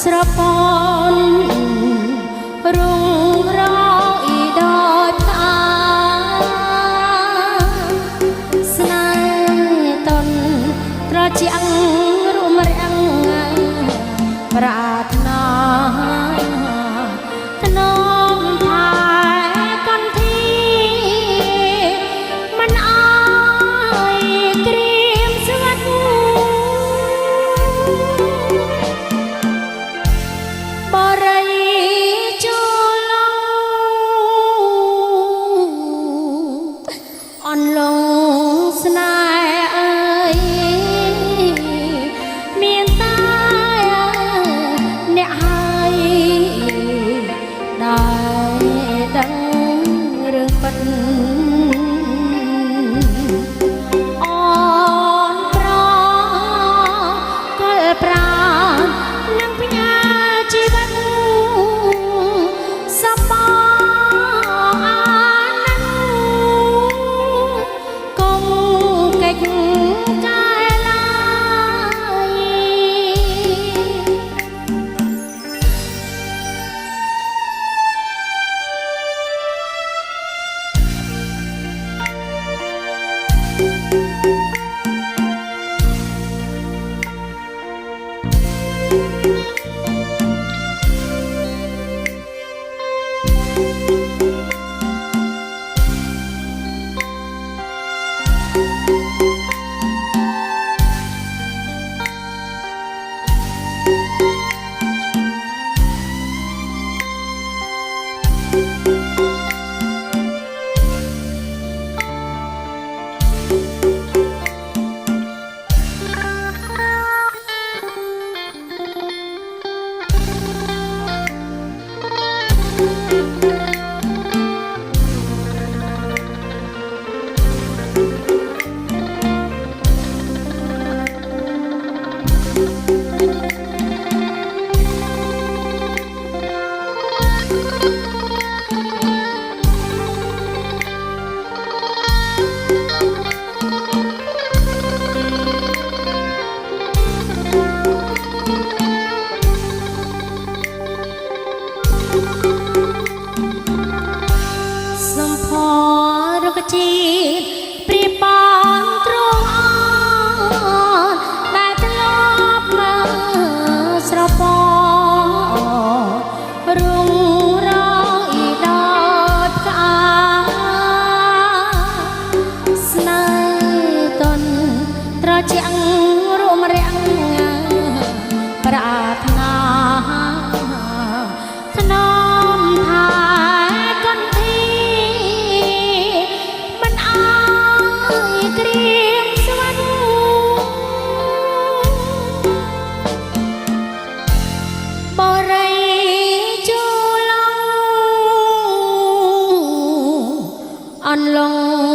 ស្រពន់រងរងអ៊ីដោយផ្កាស្នេហ៍តនត្រជាក់រួមរាំងប្រាថ្នាថ្នមផែកន្ធីមិនអើយក្រៀមស្វាត់បរិយចូលឡងអន់ឡងស្នេហ៍អើយមានតែអ្នកហើយដែលដឹងរឿងពិតអូនប្រកលប្រានឹងផ្ញើជីវិតសប្បាយអានងកុំកិច្ចកាយឡើយសំផរកជាតិព្រៀបបានទ្រង់អនដែលធ្លាប់មកស្រពន់រងរងអ៊ីដោយផ្កាស្នេហ៍តនត្រជាក់រួមរាំងប្រាថ្នាថ្នមផែកន្ធីមិនអើយក្រៀមស្វាត់បរិយចូលឡងអន់ឡង